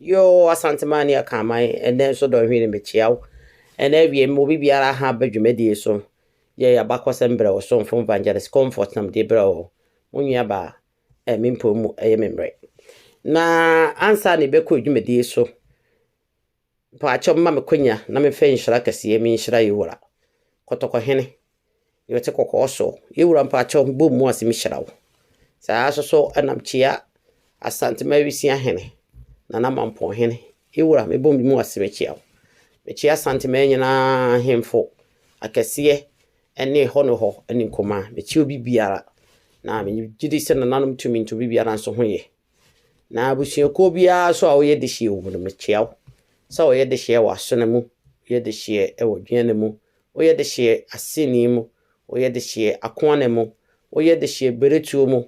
Yo, asantemani akamai, and then so don't hear me chiao. And every movie biara ha bedwumadi so. Ye abakwa sembra or some from evangelist comfort nam de bro. Munya ba mimpo mu memre. Na ansa ne beko dwumadi so. Pa achom ma mekonya na me fe nshira kase mi nshira yiwura. Kotoko hene. Yote kokko so. Yiwura pa achom bom mu asemi shira wo. Sa aso so anam chia asantema wisia hene. Na mampo hene iwura me bom bi mu asemechia me chia santime nyina hemfo akese ene ho no ho ene nkoma me chi obi biara na me gidi se na nanom tumi nto biara nso hoye na abusuako bia so a wo ye de hie wo me chia so wo ye de hie wa so na mu ye de hie e wo dwene mu wo ye de hie aseni mu wo ye de hie akona mu wo ye de hie beretuo mu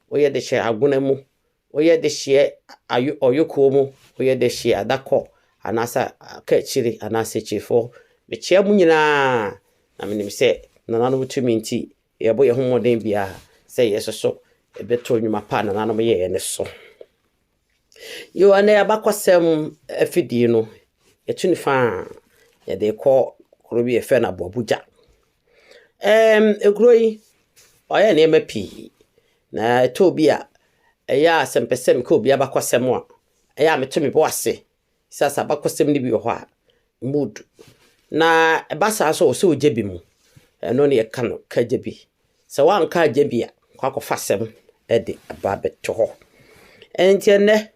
wo ye de hie agona mu oye de hie oyoko mu oye de hie adako anasa kachiri anasa chifo me chia mu nyina na menim se nanano mutumi nti yebo ye homoden bia se yesoso ebeto nwuma pa nanano ye ne so yo ane abakwasem afidi no yetuni fa ye de ko krobi efe na bobuja egroi oye ne mapi na tobia eya sempesem ko bia bakwasem a eya metumi bo ase sasa bakwasem ni bi ho a mood na basa so so ojebi mu eno ne ka no ka jebi se wan ka jebi a kwakofasem ede aba beto ho entiene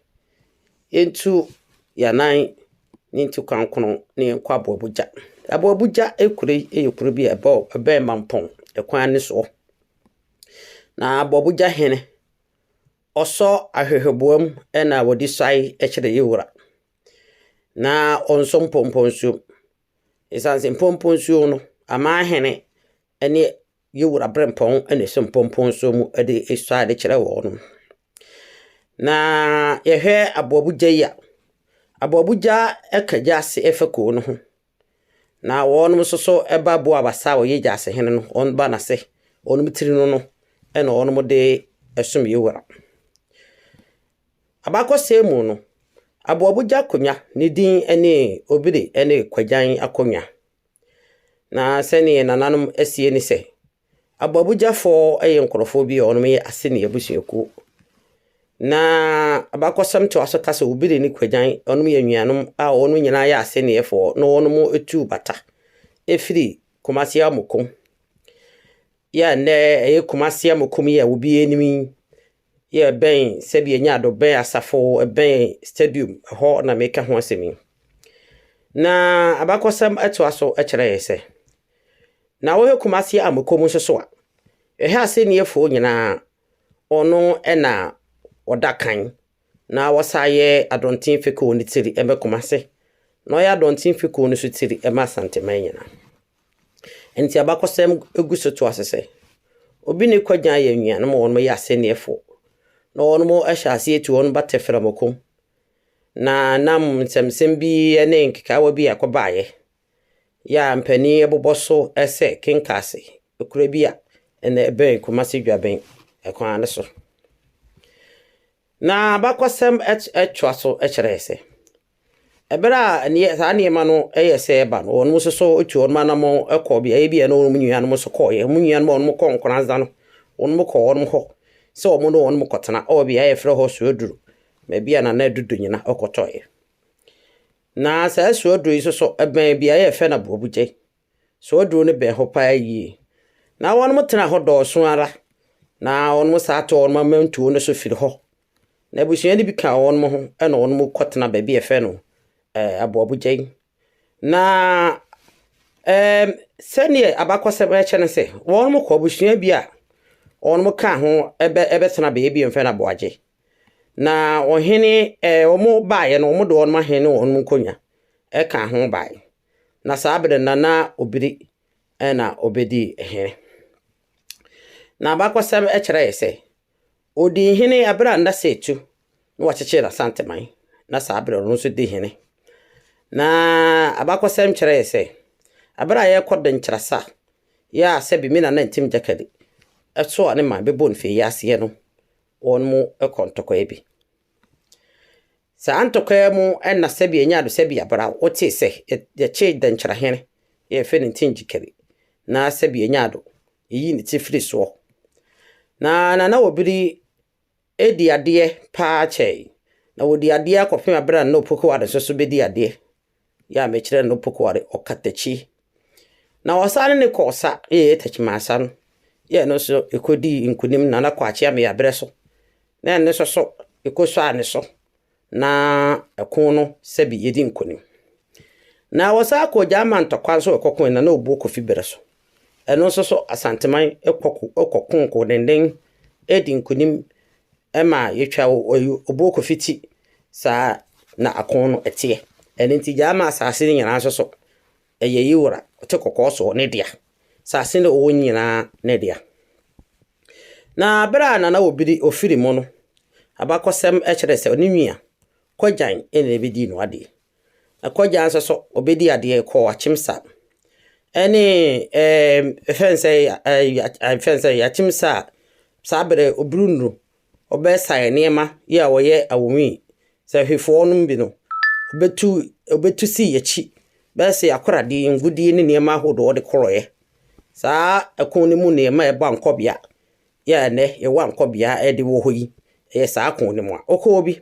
entu yanan nintu kankono ne kwa abobuja ekure eyekure bi ebe mampon ekwan ne so na abobuja hene oso ahwehweboam ena wodi sai echede yiwura na onso mpomponsu esanse mpomponsu no ama hene ene yiwura brempon ene so mpomponsu mu ede esua de kire wo no na yehwe abobuja ekaja se efeko no ho na wonum soso eba bo abasa wo yeja se hene no on ba na se onum tiri no ena onum de esum yiwura abakosemu no abobuja konya ne din ene obire ene kwajan akonya na sene nananum asie ni se abobuja fo nkrofo bi onum ye asene abusuaku na abakosam to asokasa obire ni kwajan onum ye nnuanum a onum nyina ya asene efo no onum etu bata efiri Kumasi amukum ya ne Kumasi amukum ya obi enimi ye ben sebi enya do ben asafo ben stadium ho na meka ho asemi na abakosam eto aso ekere yese na wo Kumasi amukom so a ehe ase ne efo nyina ono ena odakan na wosaye adontin feko ni tiri ebe Kumasi no ya adontin feko ni so tiri ema santeman nyina enti abakosam eguso to asese obi ne kwajan ye nua no mo won ya ase ne efo na onmo ahyaase etu on batefra mokom na nam semsem bi ene nkikawa bi akobaaye ya mpani eboboso ese kinkase okura bi a ene ben Kumasi dwaben ekwan so na bakwasem etwaso ekyerese ebera ne sane ma no eyese eba no onmo so otu on manamo ekọ bi na onmo nua no so koye munua no onmo konkona za no onmo ko onmo ho so omo no onmo kotena obi ya efre ho suoduru me bia na na dudu nyina okotoye na sa suoduru iso eben bia ya efe na bobuje suoduru ne ben ho pa yi na wonmo tena ho do so ara na onmo sa to onmo mantu no so firi ho na busua ni bi ka onmo ho e na onmo kotena ba bia efe no abobuje na senie abakosem echene se wonmo ko busua bia onmo ka ho ebe tena be bi mfe na boaje na ohene omo baaye no omo do onmo hene onmo konya e ka ho baaye na saabere na obiri na obedi hene na abakosem echere yese odi hene abra nda setu no wacheche na santeman na saabere no so di hene na abakosem chere yese abra ye kodden kyerasa ya sebi mina na ntim jakadi so ane ma bebo nfe yase no onmo ekontoko ebi Sa antokwa mu na sebi enya do sebi abra wote se ye che dankyra hene ye fe ne tinjikeri na sebi enya do yi ne tifiri so na obiri edi ade pa che na wodi ade akofem abra na opoko ade so bedi ade ya mekire na opoko ade okatachi na wasane ne kosa tachimasa no ye no so ekodi nkunim na kwache ame abre so na ne so ekoso ane so na ekon no sebi yedi nkunim na wasa ko jama ntokwa so ekokon na obu kofi bere so eno so asanteman ekokon ko denden edi nkunim ema yetwa obu kofiti sa na akon no etie enti jama asase ni nyina so eye yiwura otekokko so ne dia sase ne owo nyina ne dia na bra na obiri ofiri mo no abakosem ekere se onimia kojan ene bedi no ade akojan so obedi ade ko achimsa ene fense ya chimsa sabre obrunu obesa niema ya woye awomi se hwefo no bi no obetu si yachi bese akorade ngudi ne niema hodo de koroye sa akon ne mu niema e ba nkobia ya ne ye wa nkobia e de wo hoyi e sa akon ne mu okọ obi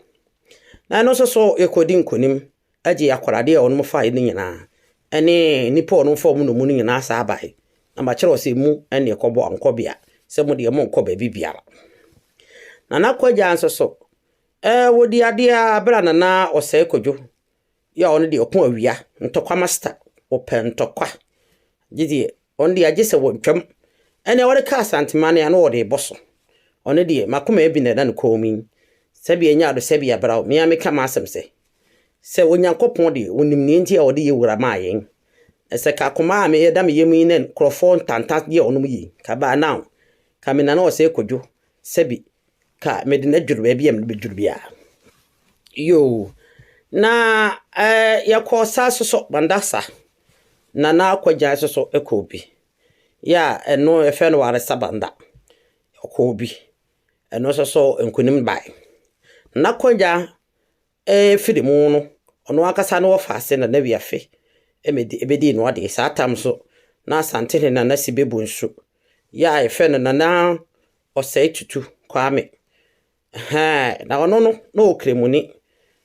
na no so ekodi nkonim agi akorade e onum fa ne nyina ene nipa onum fa mu no mu nyina sa abai na ma kire ose mu ene ekobo nkobia se mu de mu nkoba bibiara na kwaja anso wodi ade abra na ose kodwo ya onu de okon awia ntokwa master open tokwa gidi on de agese wotwam ene wore ka santimane ya no wode boso onu de makoma ebi na no komi sebi enya do sebi abra me ameka masem se onyankopon de onim ne ntia wode yewura maayen ese ka koma me yeda me yemi ne krofon tanta de onum yi ka ba now ka me na ose kodwo sebi ka medina djurbe biem be djurbia yo na yakosa so bandasa na akwaja so ekobi ya eno efe no ware sabanda ekobi eno so nkunim bai na kwaja fidimu no ono akasa no wafase na wiafe ebedi no ade satam so na asante na sibebu nsu ya efe no na osai tutu kwame na ono no okremuni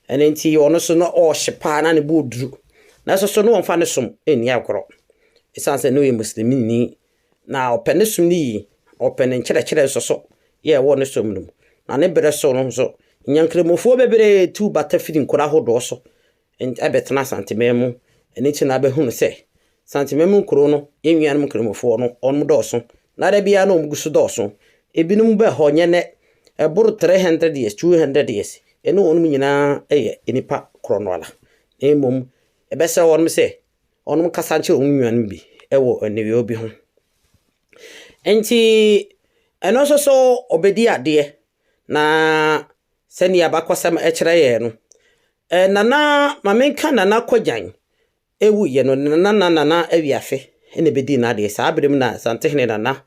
enenti ono so no ohyepa na ne boduru na so no onfa ne som eni agoro isanse no ye muslimin ni na opene som ni opene nkyere so ye wo ne som num na ne bere so no so nyankremofo bebere tu batafiri nkora hodo so ebetena santimemu enichi na behunu se santimemu nkoro no yenwianum kremofo no onmu do so na da bia no omgusu do so ebinum be ho nyene eburu 300 years 200 years eno onum nyina enipa kronola emom ebese wonum se onum kasanche onwuan bi ewo enewe obi ho enti eno so obedi ade na seni abakosam ekere ye no nana mamenka nana kwajan ewu ye no nana awiafe ene bedi na ade sa abrem na santehne nana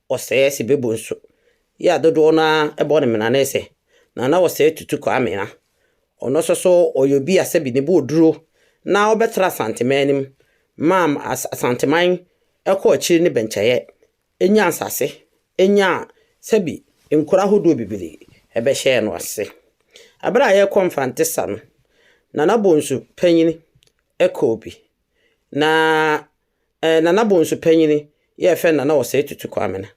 oseye se bebonso ya dodo na ebo ne menana ese na wose tutu ko amena ono so oyobi asebi ne boduro na obetra santimanim mam asantiman eko akiri ne benchaye enya ansase enya sebi nkura hodo bibiri ebe hye no ase abra ye konfantesa no na bonsu panyini eko obi na na bonsu panyini ye fe na wose tutu ko amena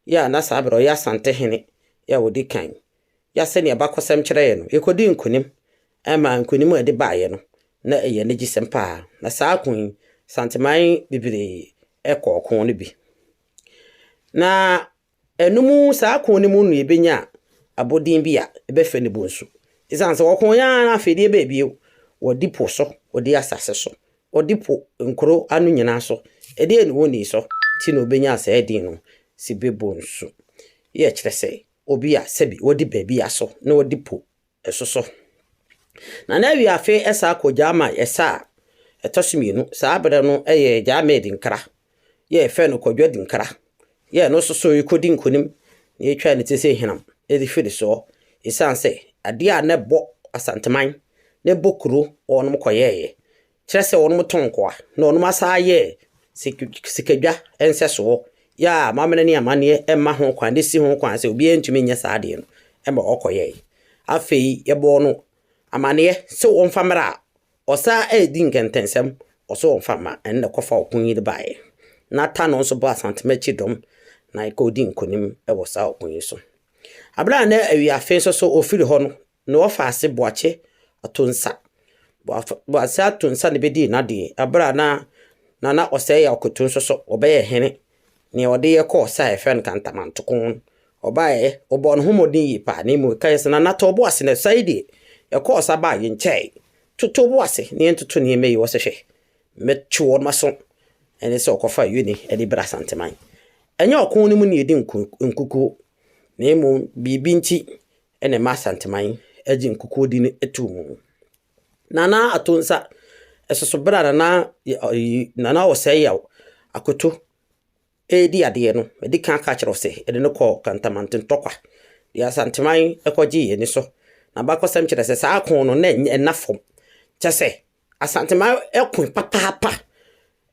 ya na sabro ya santehene ya wodi kan ya sene abakosam kire ye no ekodi nkunim ama nkunim ade baaye no na eye ne gisempa na saa kun santiman bibiri ekokon no bi na enumu saa kun ni mu nu ebenya abodin bia ebefe ne bonsu isanse wokon ya na afedi ebebie wodi poso wodi asase so wodi po nkoro anu nyina so ede eni woni so ti na obenya asa edin no si bebonsu ye kire se obi a sebi wodi baby aso na wodi po esoso na wi afe esa akojama esa etoshimienu sa abere no eye jama edinkra ye fe no kodwo dinkra ye no soso yikodi nkonim na etwa ne tese hinam edi fidi so isanse ade a ne bo asanteman ne bokuru onum koyeye kyerɛ sɛ onum tonkoa na onum asaye sikadwa enseso ya mamene ne amane emma ho kwan de si ho kwan sɛ obi entumi nyɛ saa de no emma okoyeye afei yɛbɔ no amane sɛ wonfa mra osa edi nkentensɛm oso wonfa ma enne kofa okunyi de bae na ta no nso bo asantemachi dom na ikodi nkonim ewo sa okunyi so abra na awi afen so ofiri ho no na ofa ase boache atonsa boase atonsa ne bedi na de abra na osɛ ya okotun so obɛyɛ hene ne ode ye kɔ sa efen kantamantokon obae obon homodin yi pa ne mu kai sena na to boase ne saidi e kɔ sa ba yi nkyɛe to boase ne entutu ne meyi wo sehwe metwo maso ene sɛ okofa yuni e di bra santeman enye okon ne mu ne edi nkuku ne mu bibi nti ene ma santeman agi nkuku di ne etu mu nana atonsa esoso bra nana osɛ ya akoto edi ade no edi kan ka kyerɛ sɛ ede no kɔ kantamanten tokwa ya santeman ekɔgye ye ni so na ba kɔsɛm kyerɛ sɛ saa akon no na enafom kyɛ sɛ asanteman ekon papapa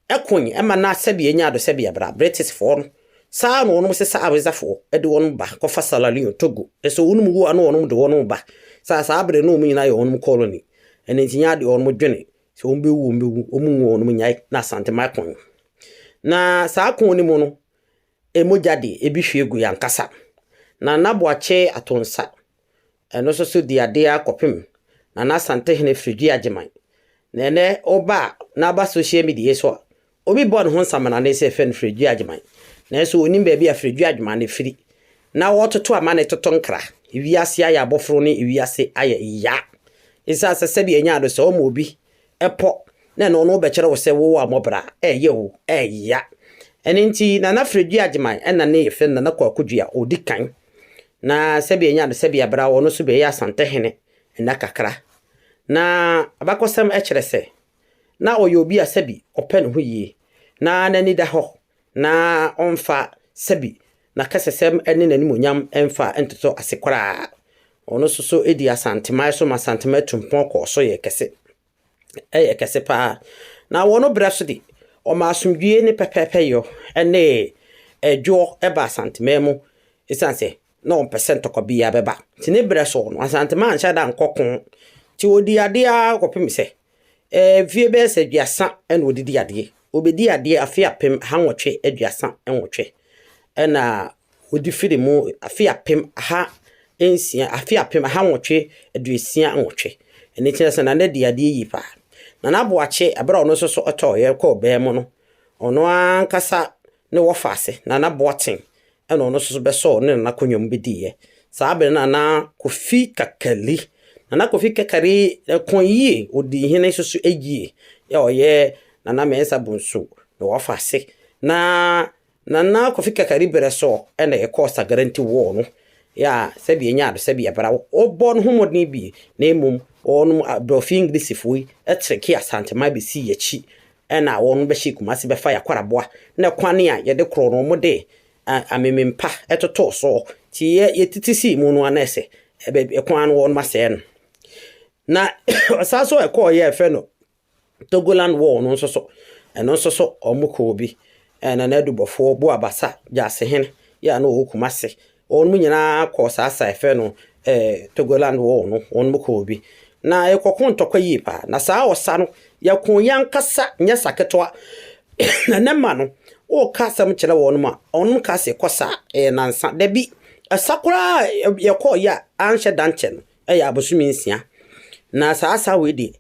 ekon ema na sɛbi enya do sɛbi abra British for no saa no onum se saa abezafo ede wonum ba kɔfa salary Togo eso wonum wu ano wonum de wonum ba saa abre no mu nyina ye wonum colony ene ntinya de wonum dwene so ombewu omu wonum nyai na asanteman kon na saa kon ni mu no emojade ebi hwegu yankasa na naboache atonsa eno so di ade akopem na asante hene fridi ageman na ene oba na ba social media so obi bon ho samana na se fen fridi ageman na so onim ba bia fridi ageman ne firi na wototo amane totonkra wiase aya abofro ne wiase aya ya isa se bia nya do so mo obi epo na no be kyere wo se wo amobra eye wo ya ene nti na fridi ageman ena ne fen na kwakudua odikan na sebi enya do sebi abra wono so be ya asante hene na kakra na abakosem ekyere se na oyobi a sebi open ho yie na nani da ho na onfa sebi na kasesem ene nani monyam enfa entoto asekora ono so edi asantema so masantema tumpon ko so ye kese pa na wono bra so di o ma asumdue ne pepepe yo ene edwo eba asantema mu isanse no percent ko bia beba ti ne bre so no asantema ancha da nkokon ti odi ade a kopem se vie be se duasa ene odidi ade obedi ade afia pem hanwotwe aduasa enwotwe ena odi firi mu afia pem ha ensia afia pem hanwotwe aduasia enwotwe ene ti se na ne de ade yi pa na naboache abra ono so oto ye ko be mu no ono ankasa ne wofase na naboaten eno no so beso ne na konwom bediye saa be na kofi kakali na kofi kakari konyi odi hene so egie ya oye na mensa bunsu no wafase na kofi kakari bereso ene e kosa guarantee wo no ya sebi enya do sebi abra obon homodni bi na emum onu abrofi english fui etreki asante ma be si yachi ena wonu be shikumase be fa yakwaraboa na kwane a ye de kro no mo de amemempa etoto so ti ye titisi mu no anese e kwan no wonu mase no na asaso e ko ye fe no Togoland war no so eno so omukọ bi na adubofo bo abasa jase hen ya na okumase onu nyina ko sasa e fe no Togoland war no omukọ bi na ekokon tokwa yi pa na saa osa no yakon yankasa nya saketwa na nema no o kasam kyerɛ wɔn ma ɔno kase kosa nansa da bi asakura yɛkɔ ya anhyɛ danche no ɛyɛ abosumi nsia na saa we di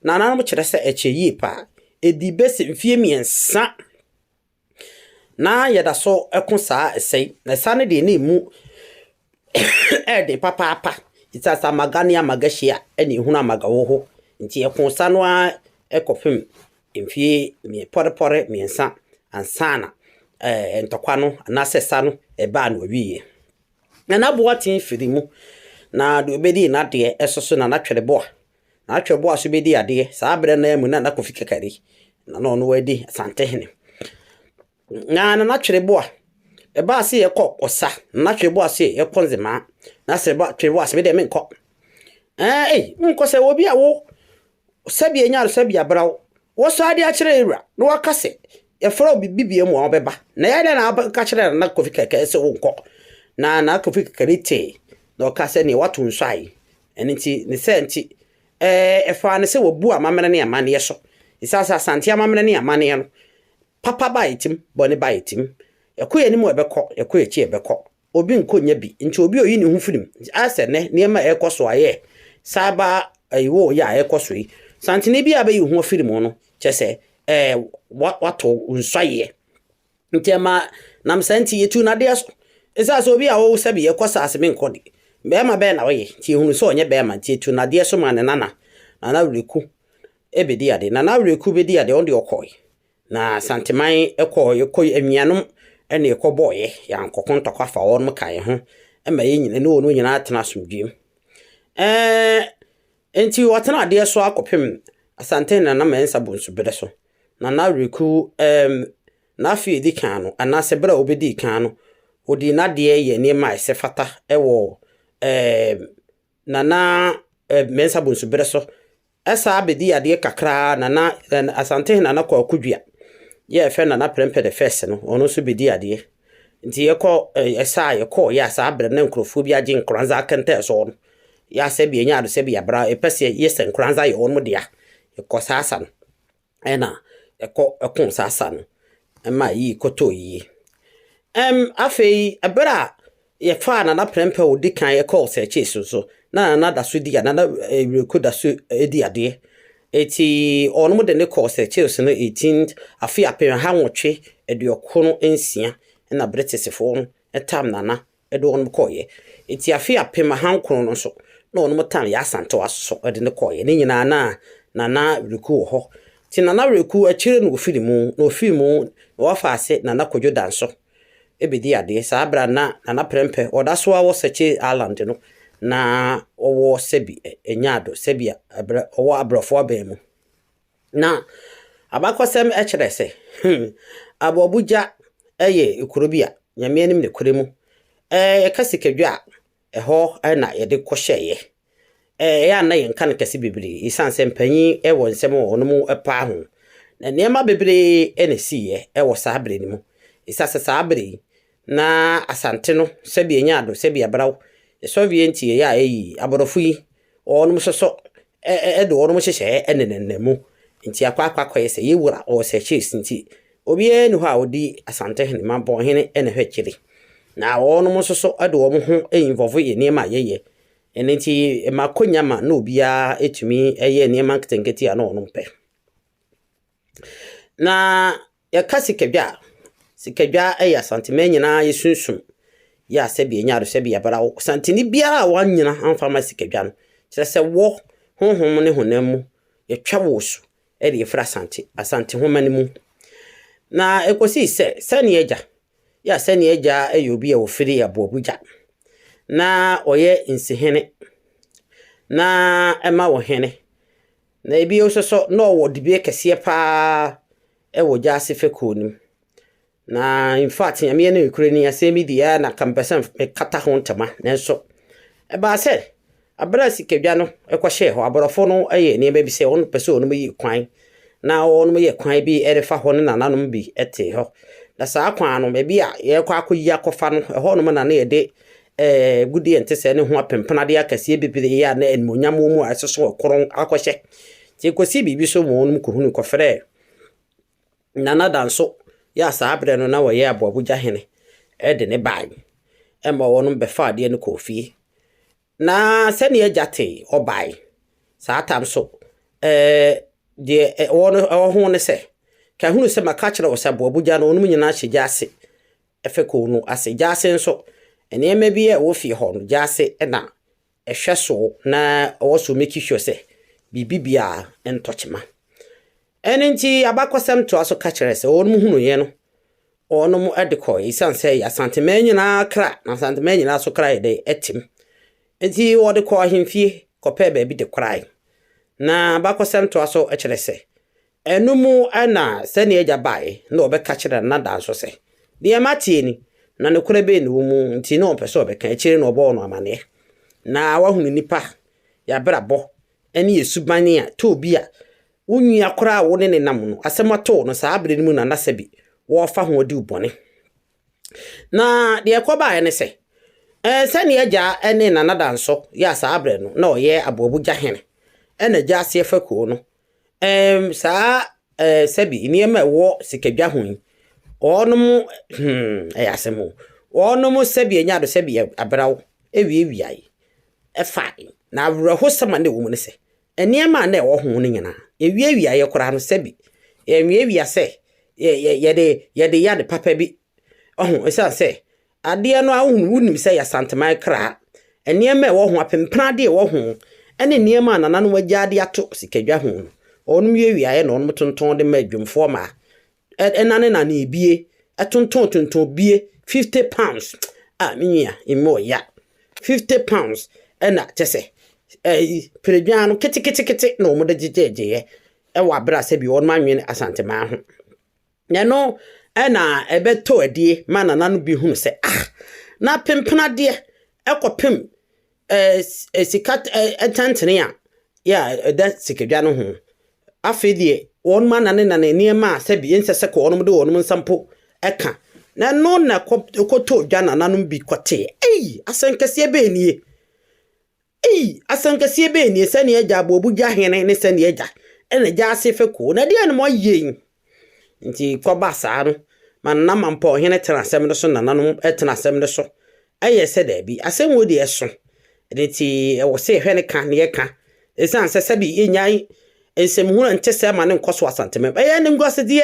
na nanom kyerɛ sɛ ɛkyɛ yi pa edi besi mfie miensa na yɛda so ɛko saa ɛsɛi na saa ne de na emu ɛde papa itasa magani amagashia ɛne ehunu amagawo ho nti ɛko sa no a ɛkɔpem mfie pore miensa ansana entokwa no na sesa no eba na wiye na boatin firi mu na do bedi na de esoso na twere boa so bedi ade saa bre na mu na kofi kakari na no wadi asante hene na twere boa eba se ye kɔ osa na twere boa se ye konzema na se ba twere boa se be de menkɔ nko se obi a wo sabia nya sabia brawo wo so ade a kire ewura no wakase e fro bibie mu a obeba na ya de na ka kire na Kofi keke se wo nko na Kofi keke te no ka se ne watu nso ai enti ne se enti e fa ne se wo bu amamene ne amane so isasa asante amamene ne amane no papa ba itim bone ba itim yakoye ni mu ebekọ yakoye chi ebekọ obi nkonya bi nti obi oyi ne hu firim ase ne niema ekoso aye saba ayiwo ya ekoso yi santene bi abayi hu firim no chese wato unsaye nti ma nam santi yetu na de so isasa obi a wo sabi ekosa aseme nkodi be ma be na we ti hunu so onye be ma ti yetu na de so ma ne nana reku ebedi ade nana reku bedi ade on de okoy na santeman ekoy emianum ene ekoboye ya nkokon fa won kai ho ema ye nyine no nyina atena somdwem enti watena ade so akopem asanten na mensa bonsu bede so na reku na fi edi kan no ana se bra obedi kan no odi na de ye ne mai se fata ewo na mensa bonsu bede so esa abedi ade kakra na asanten na kwa kudua ye fe na prempe the first no ono so bedi ade nti yeko esa yeko ya sa abre na nkrofo bi age nkranza kente so no ya se bi enya ado se bi abra epese yesen nkranza ye ono dia yeko sasa no ena yeko ekon sasa no ema yi koto yi afei abra ye fa na prempe odi kan yeko se cheso so na da so dia na reku da so edi ade eti ono mo de ne course Chelsea no 18 afi apem ha nwotwe eduokono ensia na British fo etam nana edo ono koye eti afi apem ha nkron no so na ono mo tam ya santo aso ede ne koye ne nyina na reku ho ti nana reku akire no filimu wa fa ase nana kodwo danso ebedi ade sa abra na prempe odaso a wo seche island no na owo sebi enyado sebi owo abrofo abemu na abakosem ekyerese abobuja eye ikurobia nyame anim ne kuremu yakasikadwa eho na yede kohyeye ya na yenka ne kase bibiri isanse mpanyi ewo nsem ono mu epa ho na niema bibiri ene siye ewo sabre ni mu isase sabre na asante no sebi enyado sebi abrawo Soviet ya aborofu yi onu so edo onu hyehyɛ enenenemu nti akwa yese yewura o se chase nti obi enu ha odi asante hene mabɔ hene ene hwekiri na onu so edo wo ho involve ye niema yeye ene nti makonya ma na obia etumi eye niema nketenketi a na onu mpe na yakasikadwa asante menyina yesunsum ya sebi enyado sebi abara santini biara wanyina amfama sikadwa no kire se wo honhom ne honam yetwa wosu e de fra asante homani mu na ekosi se ne eja ya se ne eja eyobi a ofiri abobuja na oye nsihene na ema wo hene na ebi ososo na owo dibie kese pa e wo jase fekonim na in fact nyame na Ukraine asemi dia na kampesa me kata ho ntama nenso e ba se abra sikadwa no ekwohye ho aborofo no eye ne ba bi se on pese on yi kwan na on yi kwan bi erefa ho ne nananom bi ete ho na sa kwan no be a ye kwa akoyi akofa no ho no na ye de gudi ente se ne ho apempena de akase bibire ya na enmonyam mu asoso okoron akohye ti kosi bibi so mo on ko hunu ko fere nana danso ya sabre no na wo ye abobuja hene ede ne bai ema wonu befa de ne Kofi na se ne ejate obai sa tam so de wonu ho ne se ka hunu se maka kire wo se abobuja no onu nyina hye ase efe ko nu ase jase nso ene ema bi e wo fi ho no jase na ehwe so na wo so make sure se bibibia entochema enenti abakosem to aso ka kire se onu hunu ye no onu mu edeko isanse ya santemen na kra na santemen nyina so kra de etim enti wo de ko ahemfie kope ba bi de krai na abakosem to aso kire se enumu ana sene eja bai na obeka kire na danso se de matie ni na ne kura be ni wo mu nti na opese obeka kire na obo no amane na wahunu nipa ya brabo ene yesubane a to bi a wonua kora wo ne nam no asemato no saa abre mu na nasabi wo fa ho di ubone na de ekoba ene se sani agya ene nanada nso ya saa abre no na oye abobuja hene ene gya ase fakuo no saa sabi niema wo sikadwa ho onum ayasemo onum sabi enya do sabi abrawo ewie ai efa na awraho sama ne wo mu ne se eniema na ewo ho no nyina ewie aye kora no sabi ewie se yede papa bi esa se ade no ahunu wunim se ya santemai kra eniema ewo ho apempra de ewo ho ene niema nana no wagyaade ato sikadwa ho onum yewie aye na onum tonton de madwumfo ma enane na na ebie tonton bie 50 pounds minya imo ya 50 pounds ena tese predwan kete no mo de jejeje wa bra se bi won manwen asantema ho ne no ena ebeto adie mana nanu bi hunu se na pempena de ekopem sikat tantene ya da sikadwa no ho afedie won mana ne na niema se bi ensese ko won de won sampo eka na no na koto dwa na nanu bi kote asankase be nie asankase be nie sane agya abobu gya hene ne sane agya ene gya asefe ko na de ne mo yen nti koba saa no man na mampo hene tenasem no so na nanu tenasem no so aye se da bi asem wo de eso nti wo se hwene kan ne ka esan se bi enyan ensem hu na ntese ma ne nkoso asanteme aye ne ngwase de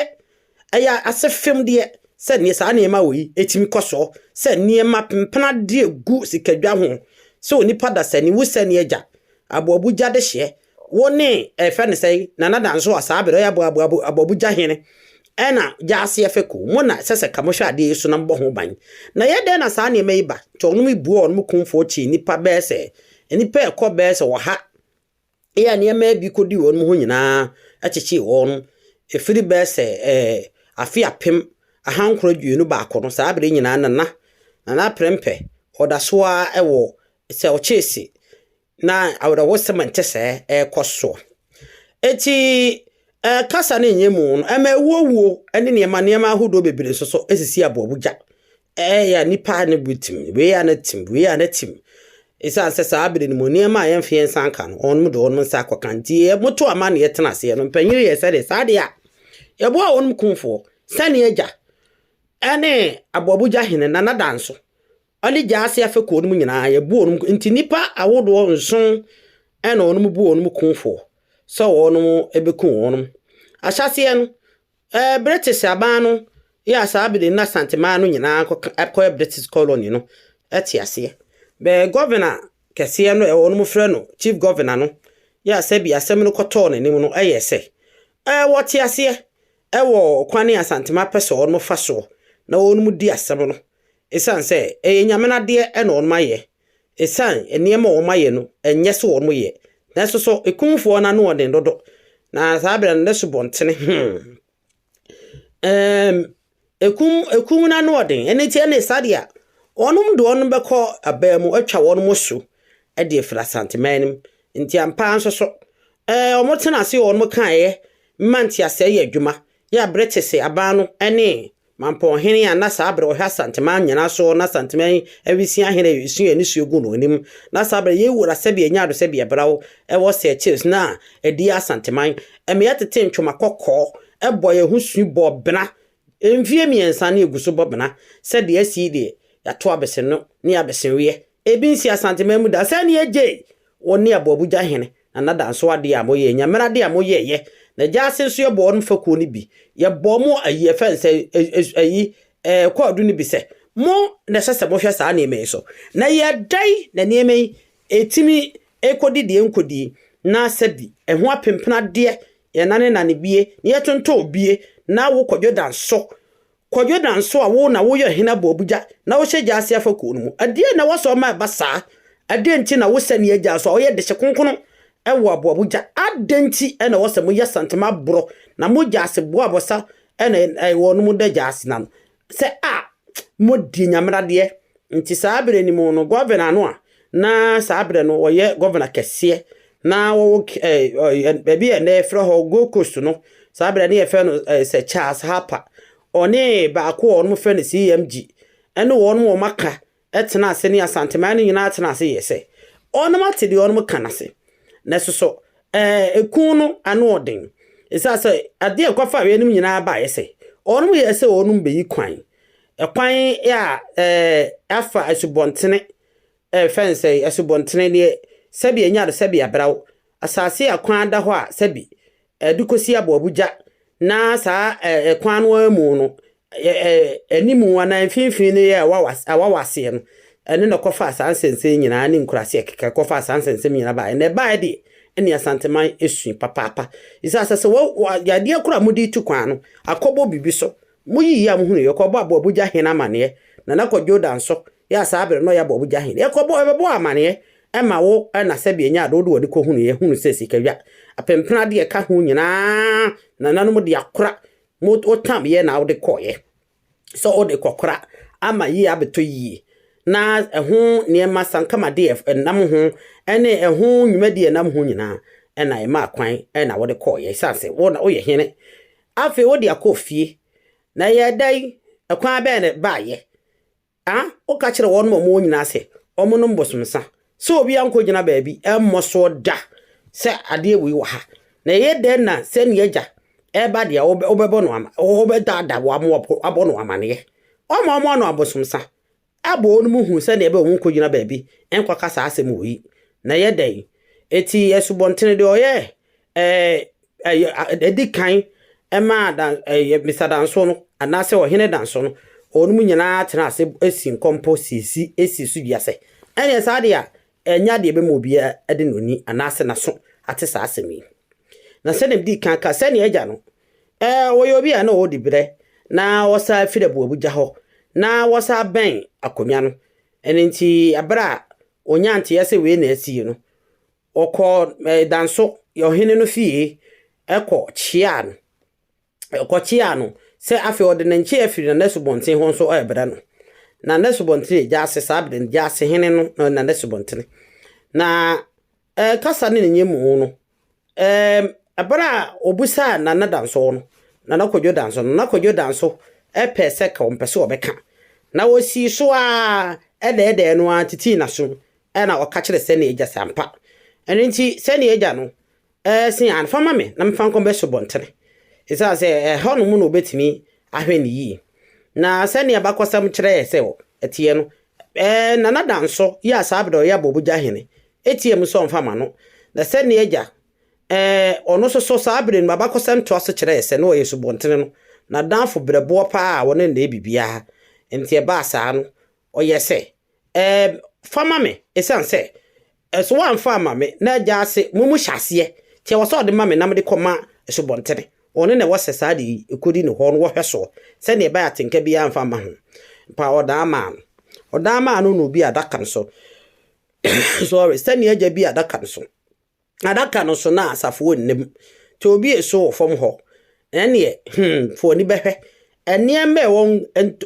aya asefem de se ne sa na ma wi etimi koso se ne ma pempena de gu sikadwa ho so nipa da se ni wusa ne agya abobuja de hye woni efe ne sei na nada nso asabere ya abobuja hene ena jase efeko mo na sese kamohwa ade yesu na mbo ho ban na ye de na sa ne mai ba to no bu on mo kumfo chi nipa be se nipa ekọ be se wo ha ya ne ma bi kodi won mo ho nyina achechi won efiri be se afi apem ahankoro dwenu ba akono sa abere nyina na prempe odasoa ewo se ochesi na awra wosement se ekoso eti kasa na enyemu no ema ewuo ene niema ahodo bebere so esisi abobuja ya nipa ne butim we ya na tim isa se sa abere ni mo niema ayemfe ensanka no onmu do onmu sa kwakanti moto ama na yetena se no mpanyiri ye se de sa de a yebo a onmu kumfo sane agya ene abobuja hene na danso ali jase afeko onmu nyina yebo onmu nti nipa awodo nson ene onmu bu onmu kumfo so onmu ebeku onmu ahyase no British abano ya sabide na santema no nyina akọ British colony no etiase be governor kese no onmu frɛ no chief governor no ya sabi asem no kɔtɔ ne nim no ayese wotiase ewo kwane asantema pese onmu faso na onmu di asem no esan se enyamena de na onmu aye esan eniema onmu aye no enye se onmu ye na so ekumfo na no odin dodo na sabira na so bontene ekum na no odin eni tie na sadia onum do onum beko abamu atwa wonum so e de fra santimanim nti ampa nso so omotena se onum kan ye manti ase ye adwuma ya British abano ene mampo hene ya na sabira ohwa santima nyana so na santima ewisia hene yesu ani suogu no nim na sabira ye wura sabi enya do sabi brawo wo se chiefs na edi asantima eme atete ntwoma kokko eboye husu bo bena emfie miensa na eguso bo bena se de asi de ya to abese no ne abese we ebi nsi asantima mu da se ne eje woni abobuja hene na danso ade a moye nyamera de a moye ye na jase so ye bo on fakuo ni bi ye bo mo ayi fense ayi kwadu ni bi se mo na sese mo hwe sa na eme so na ye dai na ne eme etimi ekodi de enkodi na sabi eho apempena de ye nane na ne bie ne ye tonto bie na wo kwadwo danso a wo na wo ye hena bobuja na wo hye jase afakuo no mu ade na wo so ma basa ade nti na wo sane agya so wo ye de hye konkono ewo abobuja adenti ena wo se mo yesantema bro na mo jase bo abosa ena wo no mo da jase na se mo di nyamra de nti saabere ni mo no governor no na saabere no wo ye governor kese na wo baby e na efre ho Gold Coast no saa bra ne efe no se Charles Harper one ba ko on mo fe no CMG ene won mo maka etena ase ne Asantema ne nyina atena ase yese on ma te de on mo kanase na so ekun no ano odin isa se ade ekwafa we nim nyina ba yese on mo yese onum be yi kwan ekwan ya afa asubontene fence asubontene ne sebi enya de sebi abraw asase akwan da ho a sebi dukosi abo Abuja na sa ekwan no amu no enimu wana mfimfini ne ya awawase no ene no kofa asansense nyina ne nkurase ekeka kofa asansense nyina ba ene ba de ene Asantema esu papa isa asase wo yade akura mudi tu kwan no akobo bibi so muyi ya muhunu yokobo abo Abuja hena mane na nakodwo danso ya sabre no ya abo Abuja hena yakobo ebebo amane ema wo na sebi enya do de ko hunu ye hunu sesi kawia apempena de ka hu nyina na nanom de akora mo otam ye na wo de koye so o de kokora ama yi abeto yi na eho niema sankama de nam ho ene eho nwumade nam ho nyina ena ema kwan ena wo de koye sanse wo na oye hene afi wo de akofie na ye dai ekwan be ne baaye o ka kire won mo nyina se omono mbosomsa so obi anko gina baabi emmo so da se ade wi wa ha na ye den na se ne agya eba de obebo no ama obeda wa mo abo no amane omo no abosomsa abo no mu hu se na ebe won ko gina baabi enkwa kasa asem oyi na ye den eti esubontene de oye edikan ema dan Mr. Danso no anase ohene Danso no onum nyina tena ase esi nkompo sisi esi su biase ene saade a enya de be mo bia ede noni anase na so ate sa asemi na se ne di kan ka se ne agya no wo bi a na wo di bre na wo sa fide bo Abuja ho na wo sa ben akomia no ene nti abra onyante yese we na asi no okọ Danso yo hene no fie ekọ chia no ekochia no se afi ode na nche afiri na Nasubonten ho so ebra no na Nasubonten ja ase sabden ja ase hene no na Nasubonten na kasa ne nyemu no abra obusa na Danso no na nakodwo Danso no nakodwo Danso pese ka ompese obeka na wosi so a ede no atiti na so na oka kire se na eja sampa ene nti se na eja no sin an fama me na mfa nko be Subonten isa se hono mu no betimi ahweni yi na se ne abakosam kire se wo etie no na Danso ya sabdo ya bobuja hene etie mu so mfa ma no na se ne eja ono so sabre no abakosam to so kire se no Subonten no na danfo brebo pa wona na ebibia entie ba sa no oyese fama me esan se so wan fama me na ja se mumu hyase tie wo so de ma me na me de koma Subonten one na wo sesa de ekodi ne ho no wo hweso se ne ba atenka bia amfa ma ho pa odama no bi adaka so sorry se ne agya bi adaka no so na asafo nnem to obi eso fom ho ene fo ni behwe ene me won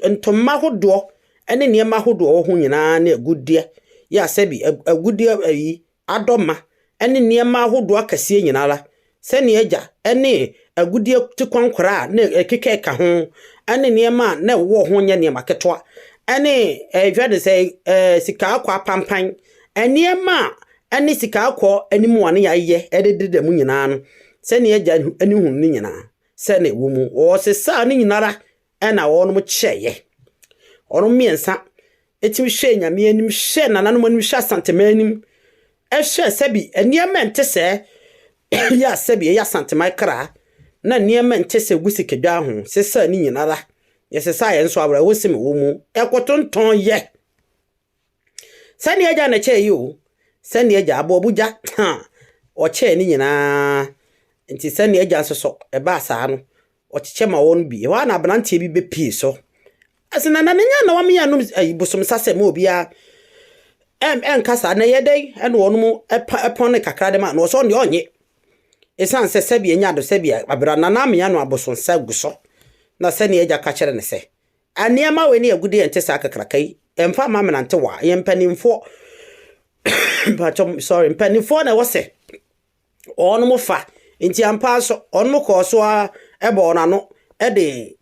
ntoma hodo ene ne ma hodo ho nyina na agudie ya sebi agudie ayi adoma ene ne ma hodo akase nyina la se ne agya ene agudie tikwankora na ekeke ka ho ane niema na wo ho nya niema ketwa ane hwede se sika akwa pampan eniema ane sika akwa animu ane yaye ededede mu nyina no se ne agya ani hu ni nyina se ne wo mu o se sa ni nyinara na wo no cheye ono miensa etim hwe nyame anim hwe nananom anim hwe Asantema anim hwe sebi eniema ntese ya sebi ya Asantema kra na niema ntese gusikedwa ho sesa ni nyinara yesesa ye nso abra wosim wo mu ekotonton ye sani agya na che yo sani agya abo Abuja o che ni nyina nti sani agya so eba asa no o cheche ma won bi wa na abnantie bi be pie so asina na nya na wa me anum ayibosom sase ma obia kasa na yedai ene wonu mu epon ne kakra de ma no so ne onye esan se sebi enya do sebi abra na na me anu aboson sa guso na sani agya ka kire ne se aniema we ne agudi ente sa kakrakai emfa ma menante wa ye mpanimfo but sorry mpanimfo na wo se on mo fa nti ampa so on mo ko so a ebo na no de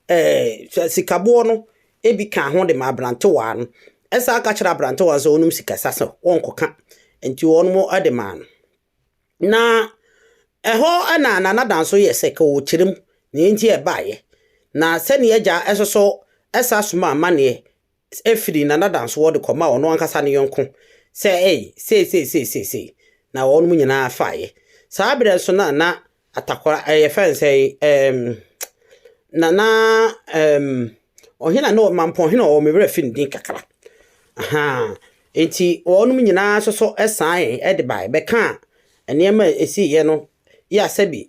sikabo no ebi ka ho de ma brante wa no esa ka kira brante wa so onum sikasa so won koka nti on mo de ma no na eho ana na danso yese ka wo chirim na nti e baaye na se ne agya esoso esa soma amane efiri na danso wo de koma ono ankasa ne yonko se se na won mu nyina afaaye saa bre so na atakora fan say na ohina no mampo ohina o mebere fin din kakra aha enti won mu nyina so esan de bai be ka enema esi ye no ya sabi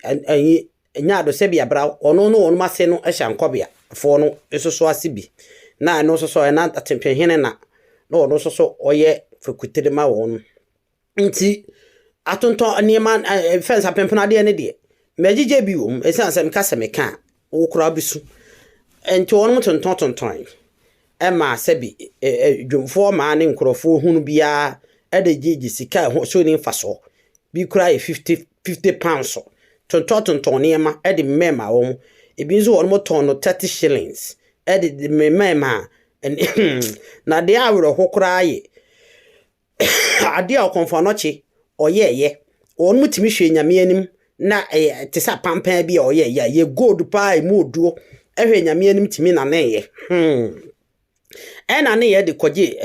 nya do sabi abra ono no won mase no ehya nkobia fo no esoso asibi na no so na atempe hene na no no so oye fekutere ma won nti atonto anema fence apempena de ne de megije bi wom esansem kasa meka wo kura bisu enti won mo tonton ema sabi dwomfo ma ne nkrofo hunu bia ede gigi sika ho so ni faso bi kura 50 pounds tonton nema ede mema won ebi nso won mo ton no 30 shillings ede mema na de awro ho kura ye ade a konfo no chi oyeye won mutimi hwe nyame anim na te sa pampan bi oyeye ye gold pa mu oduo ehwe nyame anim timi na neye ena ne ye de koje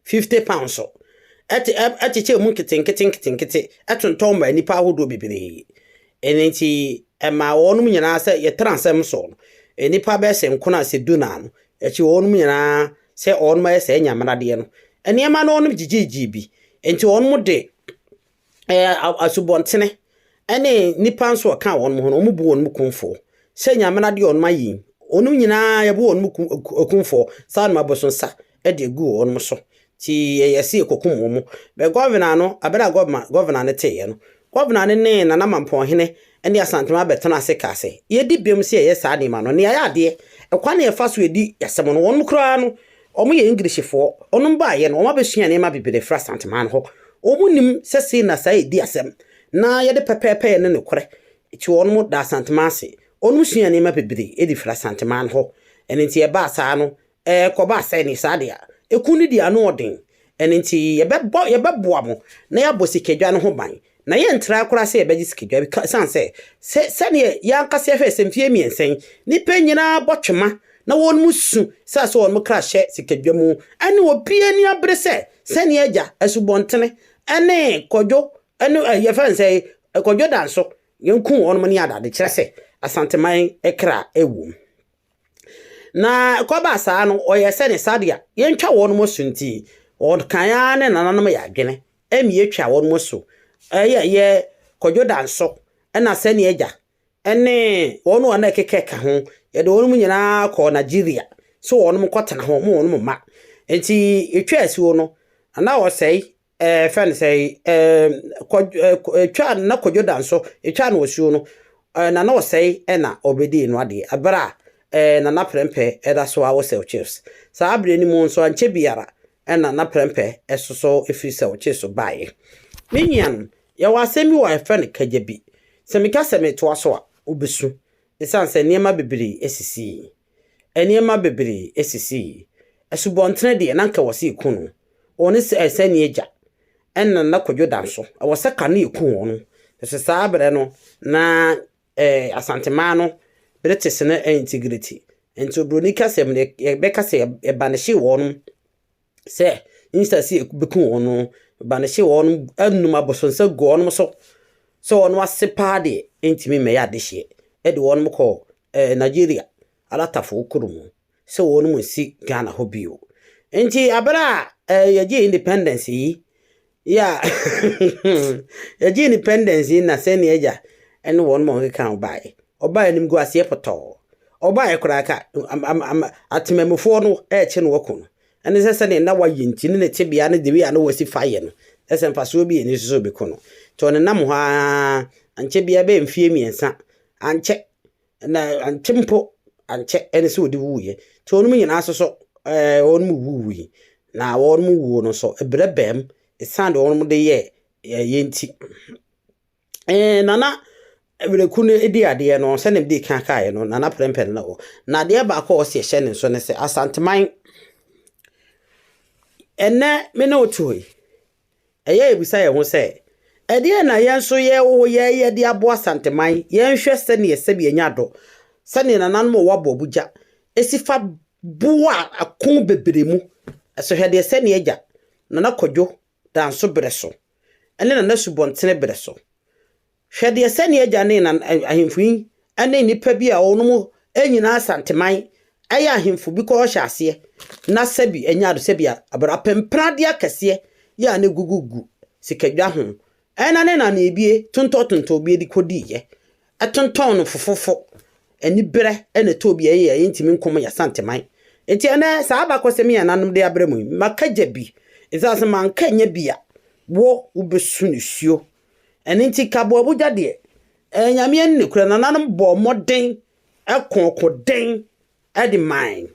50 pounds ati mu kete atonton ba nipa ahodo bebere enenti ema wonum nyina se ye transem so nipa be se nkona se duna no echi wonum nyina se onma ye se nyamarade no eniema no onum gigigi bi enti wonum de asubontene ene nipa nso ka wonum ho no mu bu wonum kunfo se nyamarade onma yi onum nyina ye bu wonum kunfo sa no aboso sa de gu wonum so ti yesi ekokum mo be governor no abera governor ne teye no governor ne na mampo hene ene asantema betona ase kase ye di biem se ye sa de ma no ne ya ade ekwa na ye fa so edi yasem no wonum kura no omo ye english fo onum ba ye no omo besua ne ma bibere fra asantema no ho omo nim sese na sa edi asem na ye de pepepe ne ne kore ti wonum da asantema ase onum sua ne ma bibere edi fra asantema no ho ene ti ye ba sa no ko ba sa ni sa de a ekunu di anu odin enti ye beboa mo na ya bosikedwa no ho ban na ye ntra akora se ye beji sikedwa bi san se ne ya nkase efe semfie miensen ni penyina botwema na won musu sa so won mu kra hye sikedwa mu ane obi ani abrese se ne agya asubontene ane kodwo ane ye fanse kodwo danso yenku won mu ne adade kire se asanteman ekra ewu na koba sa no oyese ne sadia yentwa won mo sunti on kan ne nananom ya adwene emi etwa won mo so ye kodwo danso na se ne agya ene won won na kekeka ho ye de won mu nyina ko Nigeria so won mo kotena ho mo won mo ma enti etwa asiwo no na wo sei fan sei etwa na kodwo danso etwa na osiwo no na wo sei na obedi no ade abra na prempe eda so awo sell chips sa abre ni mu nso anche biara na prempe esoso efi sell chips so bae minyan ya wasemi wa friend kajebi se mika se meto aso a obesu esanse niema bebere esisi eniema bebere esisi esubontene de na nka wose ikunu oni se esani eja na kodwo danso awose ka na ikunu onu se sa abre no na asantema no British na integrity ento bronika sem ne beka se baneshi wonu se instance beku wonu baneshi wonu anuma bosonsa go wonu so wonu asepa de entimi me ya de hye e de wonu ko Nigeria alatafo okurumu se wonu mu si Ghana ho bio enti abara yaji independence yi ya yaji independence na se ne eja ene wonu mo kan bai oba enim go ase poto oba ekura ka atememfo no eche no wako ene sese ne na wayinti ne tebia ne debi ana wasi faye no ese mpaso bi eni so be kono to ne nam ha anche bia be mfie miensa anche na anchempo anche ene so odi wuye to no nyina asoso onu wuwi na onu wuwo no so ebrebem esande onu de ye yenti nana Reku no edi ade no se nem di kan kae no nana prempen no na ade ba ko se hye ne so ne se asanteman enne me no tuoi eye ebisa ye ho se ade na ye nso ye wo ye de abo asanteman ye nhwe se ne se bi enya do se ne nanan mo wabo buja esifa buwa akon bebremu so hwede se ne eja nana kodwo dan so breso ene nana subontene breso hwede se ne eja ne na ahemfuin ene nipa bi a onomo enyina asanteman aya ahemfu bi ko hye ase na sabi enya do sabi abra pemprade akese ya ne gugugu sikadwa ho ena ne na ebie tonto bi edi kodi ye atonton no fofofo eni bere ene to bi ye ntimi nkom ya santeman enti ene sa abakosemi ya nanom de abremu makaja bi izase manka nya bia wo ubesu nsuo ene nti kabo abuja de enyame enne kura nanom bo moden ekokoden edi mine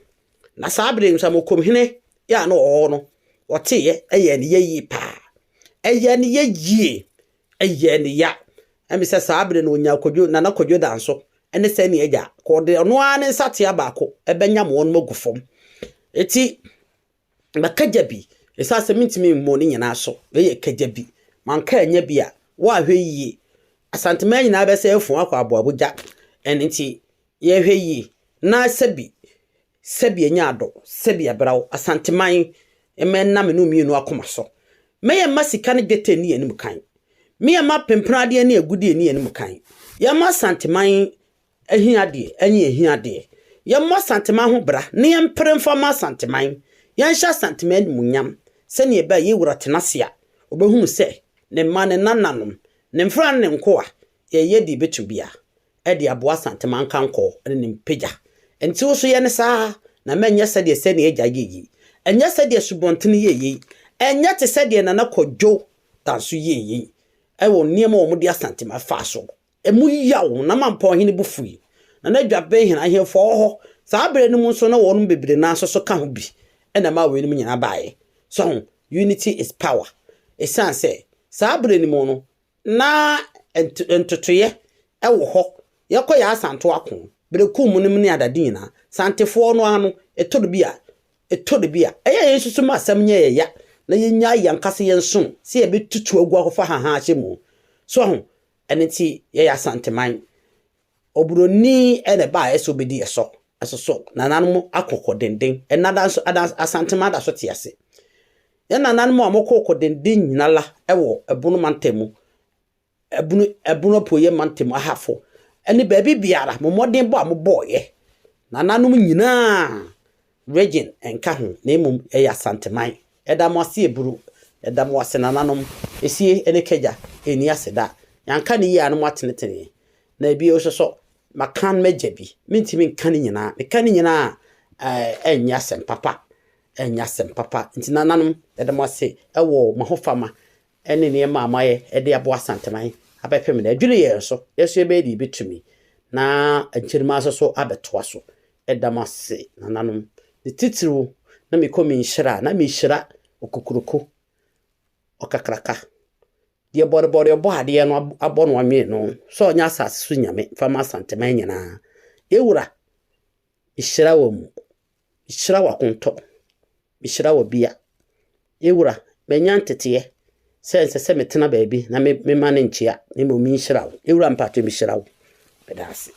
na sa abre nsa mokomhene ya no no wote eye ne yi pa eye ne yi eye ne ya emi se sa abre no nya kodwo na kodwo danso ene se ne eja ko de ono ane sate abako ebenya mo no magufom eti makajabi esase mintimi mo ne nyina so ye kajabi manka nya bia wa hwe yi asanteman nyina be se efu akwa abo abuja ene nti ye hwe yi na sabi enya ado sabi abrawo asanteman emenna me no mienu akoma so meye masika ne gete ni anim kan me ma pemprade ne agudie ni anim kan ya ma asanteman ahiade enye ahiade ya ma asanteman ho bra ne empremfa ma asanteman ya nsha asanteman munyam se ne ba ye wura tenase a obehunu se ne ma ne nananom ne mfra ne nkoa ye di betubia e de abo asanteman kanko ne mpagya enti wo so ye ne saa na menya sede se ne eja yeyi enya sede subontene yeyi enya te sede na kodwo tanso yeyi e wo niam wo mudi asanteman fa so emu yawo na mampo hene bufui na nadwabe hena ahemfo ho saa bere no mu so na wonum bebre na so ka ho bi e na ma we no nyina baaye so unity is power esanse saa bere ni mu no na entotoye e wo ho yakoya asanto akon bere kum no ne adade nyina santefo no ano etodo bia eye yesusu ma asam nye ya na yenya yankase yenso se ye betutu agu akofa ha hye mu so ho eneti ye ya santeman oburoni ene ba eso bedi eso so nananum akoko denden enada so asanteman da so tiase ye nananum amokoko denden nyinala ewo ebunu mantemu ebunu poye mantemu ahafo ene baby biara momoden bo amoboye nananum nyina region enka ho na emum ya santeman edamose eburu edamose nananum esie ene keja eni aseda yanka ne yi anum atenetene na bi o so makan mejabi mintimi kan nyina me kan nyina enya sempapa nti nananum edamose ewo mahofama ene ne ma amaye ede abo asanteman abepem na adwene ye so yeso ebe di bitumi na anchirima so abetoa so edamase nananum de titru na me komi nshira na me shira okukuruku okakraka die bore obo ade no abo no ame no so onya asase so nyame fama asanteman nyina ewura ishira wamu ishira wakonto ishira wabia ewura menyantete se metena baabi na me mane nchia ne mo mi nshira ewura mpato mi shira wo bedase